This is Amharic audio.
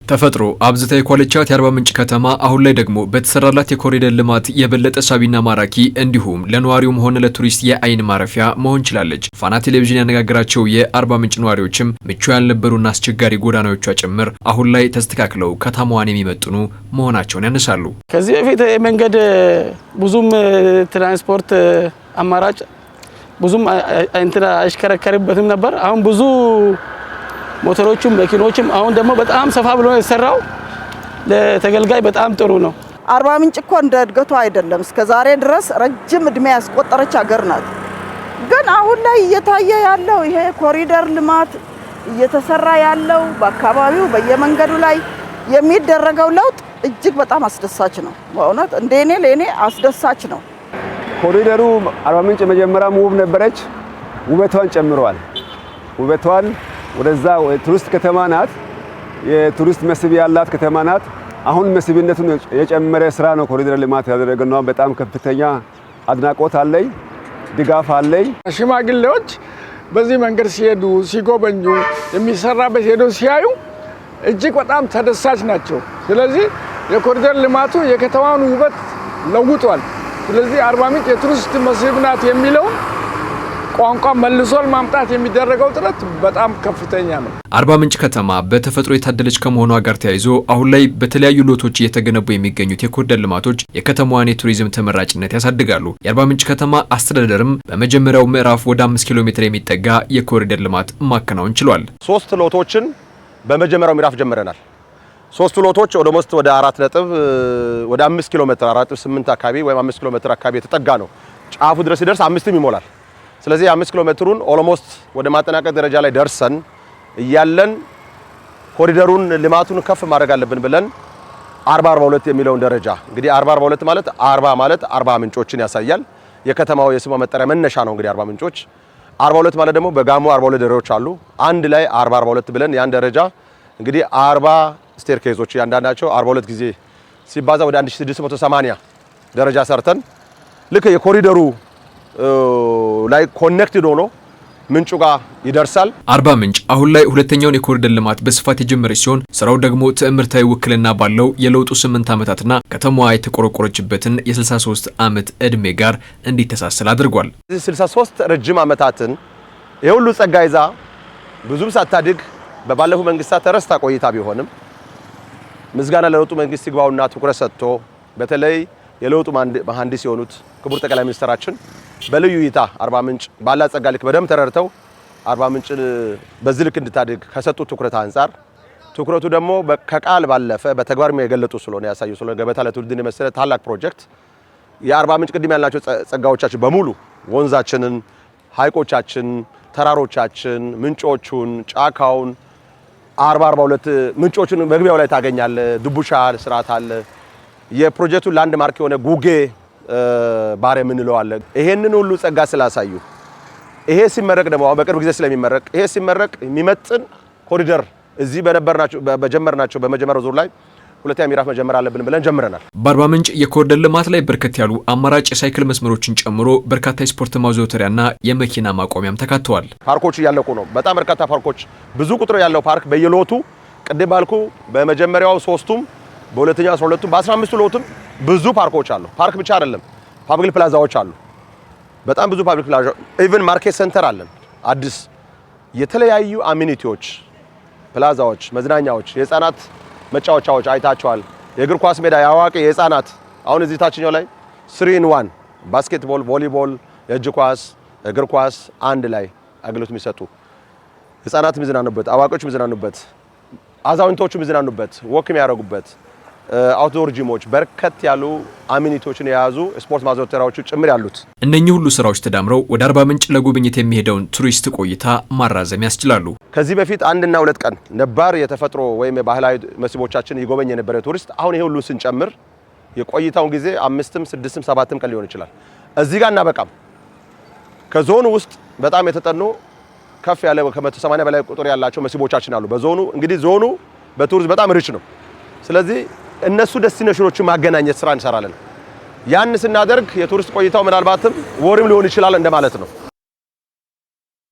ተፈጥሮ አብዝታ የኳለቻት የአርባ ምንጭ ከተማ አሁን ላይ ደግሞ በተሰራላት የኮሪደር ልማት የበለጠ ሳቢና ማራኪ እንዲሁም ለነዋሪውም ሆነ ለቱሪስት የአይን ማረፊያ መሆን ችላለች። ፋና ቴሌቪዥን ያነጋገራቸው የአርባ ምንጭ ነዋሪዎችም ምቹ ያልነበሩና አስቸጋሪ ጎዳናዎቿ ጭምር አሁን ላይ ተስተካክለው ከተማዋን የሚመጥኑ መሆናቸውን ያነሳሉ። ከዚህ በፊት መንገድ ብዙም ትራንስፖርት አማራጭ ብዙም አይሽከረከርበትም ነበር። አሁን ብዙ ሞተሮችም መኪኖችም አሁን ደግሞ በጣም ሰፋ ብሎ የተሰራው ለተገልጋይ በጣም ጥሩ ነው። አርባ ምንጭ እኮ እንደ እድገቱ አይደለም። እስከ ዛሬ ድረስ ረጅም እድሜ ያስቆጠረች ሀገር ናት። ግን አሁን ላይ እየታየ ያለው ይሄ ኮሪደር ልማት እየተሰራ ያለው በአካባቢው በየመንገዱ ላይ የሚደረገው ለውጥ እጅግ በጣም አስደሳች ነው። በእውነት እንደኔ ለኔ አስደሳች ነው። ኮሪደሩ አርባ ምንጭ መጀመሪያ ውብ ነበረች፣ ውበቷን ጨምሯል። ውበቷን ወደዛ ቱሪስት ከተማ ናት። የቱሪስት መስህብ ያላት ከተማ ናት። አሁን መስህብነቱን የጨመረ ስራ ነው ኮሪደር ልማት ያደረገው። በጣም ከፍተኛ አድናቆት አለኝ፣ ድጋፍ አለኝ። ሽማግሌዎች በዚህ መንገድ ሲሄዱ ሲጎበኙ የሚሰራበት ሄደው ሲያዩ እጅግ በጣም ተደሳች ናቸው። ስለዚህ የኮሪደር ልማቱ የከተማውን ውበት ለውጧል። ስለዚህ አርባ ምንጭ የቱሪስት መስህብ ናት የሚለው ቋንቋ መልሶል ማምጣት የሚደረገው ጥረት በጣም ከፍተኛ ነው። አርባ ምንጭ ከተማ በተፈጥሮ የታደለች ከመሆኗ ጋር ተያይዞ አሁን ላይ በተለያዩ ሎቶች እየተገነቡ የሚገኙት የኮሪደር ልማቶች የከተማዋን የቱሪዝም ተመራጭነት ያሳድጋሉ። የአርባ ምንጭ ከተማ አስተዳደርም በመጀመሪያው ምዕራፍ ወደ 5 ኪሎ ሜትር የሚጠጋ የኮሪደር ልማት ማከናወን ችሏል። 3 ሎቶችን በመጀመሪያው ምዕራፍ ጀምረናል። 3 ሎቶች ኦልሞስት ወደ 5 ኪሎ ሜትር 4.8 አካባቢ ወይም 5 ኪሎ ሜትር አካባቢ የተጠጋ ነው። ጫፉ ድረስ ሲደርስ 5ም ይሞላል። ስለዚህ 5 ኪሎ ሜትሩን ኦልሞስት ወደ ማጠናቀቅ ደረጃ ላይ ደርሰን እያለን ኮሪደሩን ልማቱን ከፍ ማድረግ አለብን ብለን 40/42 የሚለውን ደረጃ እንግዲህ 40/42 ማለት 40 ምንጮችን ያሳያል። የከተማው የስሟ መጠሪያ መነሻ ነው። እንግዲህ 40 ምንጮች 42 ማለት ደግሞ በጋሞ 42 ደረጃዎች አሉ። አንድ ላይ 40/42 ብለን ያን ደረጃ እንግዲህ 40 ስቴርኬዞች ያንዳንዳቸው 42 ጊዜ ሲባዛ ወደ 1680 ደረጃ ሰርተን ልክ የኮሪደሩ ላይ ኮኔክትድ ሆኖ ምንጩ ጋር ይደርሳል። አርባ ምንጭ አሁን ላይ ሁለተኛውን የኮሪደር ልማት በስፋት የጀመረች ሲሆን ስራው ደግሞ ትዕምርታዊ ውክልና ባለው የለውጡ 8 ዓመታትና ከተማዋ የተቆረቆረችበትን የ63 ዓመት ዕድሜ ጋር እንዲተሳሰል አድርጓል። 63 ረጅም ዓመታትን የሁሉ ጸጋ ይዛ ብዙም ሳታድግ በባለፉ መንግስታት ተረስታ ቆይታ ቢሆንም ምስጋና ለለውጡ መንግስት ይግባውና ትኩረት ሰጥቶ በተለይ የለውጡ መሐንዲስ የሆኑት ክቡር ጠቅላይ ሚኒስትራችን በልዩ እይታ አርባ ምንጭ ባላት ጸጋ ልክ በደንብ ተረድተው አርባ ምንጭን በዚህ ልክ እንድታድግ ከሰጡት ትኩረት አንፃር ትኩረቱ ደግሞ ከቃል ባለፈ በተግባር የገለጡ ስለሆነ ያሳዩ ስለሆነ ገበታ ለትውልድን የመሰለ ታላቅ ፕሮጀክት የአርባ ምንጭ ቅድም ያልናቸው ጸጋዎቻችን በሙሉ ወንዛችንን፣ ሐይቆቻችን፣ ተራሮቻችን፣ ምንጮቹን፣ ጫካውን 40/42 ምንጮቹን መግቢያው ላይ ታገኛለ። ዱቡሻ ስርዓት አለ። የፕሮጀክቱ ላንድ ማርክ የሆነ ጉጌ ባሬ የምንለው አለ። ይሄንን ሁሉ ጸጋ ስላሳዩ ይሄ ሲመረቅ ደግሞ በቅርብ ጊዜ ስለሚመረቅ ይሄ ሲመረቅ የሚመጥን ኮሪደር እዚህ በጀመርናቸው በመጀመሪያው ዙር ላይ ሁለተኛ ምዕራፍ መጀመር አለብን ብለን ጀምረናል። በአርባ ምንጭ የኮሪደር ልማት ላይ በርከት ያሉ አማራጭ የሳይክል መስመሮችን ጨምሮ በርካታ የስፖርት ማዘውተሪያና የመኪና ማቆሚያም ተካተዋል። ፓርኮች እያለቁ ነው። በጣም በርካታ ፓርኮች፣ ብዙ ቁጥር ያለው ፓርክ በየሎቱ ቅድም ባልኩ በመጀመሪያው 3ቱም በሁለተኛው 12ቱም በ15ቱ ሎቱም ብዙ ፓርኮች አሉ። ፓርክ ብቻ አይደለም፣ ፓብሊክ ፕላዛዎች አሉ። በጣም ብዙ ፓብሊክ ፕላዛ ኢቭን ማርኬት ሴንተር አለን። አዲስ የተለያዩ አሚኒቲዎች፣ ፕላዛዎች፣ መዝናኛዎች፣ የህፃናት መጫወቻዎች አይታቸዋል። የእግር ኳስ ሜዳ ያዋቂ የህፃናት አሁን እዚህ ታችኛው ላይ 3-in-1 ባስኬትቦል፣ ቮሊቦል፣ የእጅ ኳስ፣ እግር ኳስ አንድ ላይ አገልግሎት የሚሰጡ ህፃናት የሚዝናኑበት፣ አዋቂዎች የሚዝናኑበት፣ አዛውንቶቹ የሚዝናኑበት፣ ወክ የሚያደርጉበት አውትዶር ጂሞች በርከት ያሉ አሚኒቲዎችን የያዙ ስፖርት ማዘውተሪያዎቹ ጭምር ያሉት እነኚህ ሁሉ ስራዎች ተዳምረው ወደ አርባ ምንጭ ለጉብኝት የሚሄደውን ቱሪስት ቆይታ ማራዘም ያስችላሉ። ከዚህ በፊት 1 እና 2 ቀን ነባር የተፈጥሮ ወይም የባህላዊ መስህቦቻችን ይጎበኝ የነበረ ቱሪስት አሁን ይሄ ሁሉ ስንጨምር የቆይታውን ጊዜ 5ም 6ም 7ም ቀን ሊሆን ይችላል። እዚህ ጋር እናበቃም። ከዞኑ ውስጥ በጣም የተጠኑ ከፍ ያለ ከ180 በላይ ቁጥር ያላቸው መስህቦቻችን አሉ። በዞኑ እንግዲህ ዞኑ በቱሪስት በጣም ሪች ነው። ስለዚህ እነሱ ዴስቲኔሽኖችን ማገናኘት ስራ እንሰራለን። ያን ስናደርግ የቱሪስት ቆይታው ምናልባትም ወርም ሊሆን ይችላል እንደማለት ነው።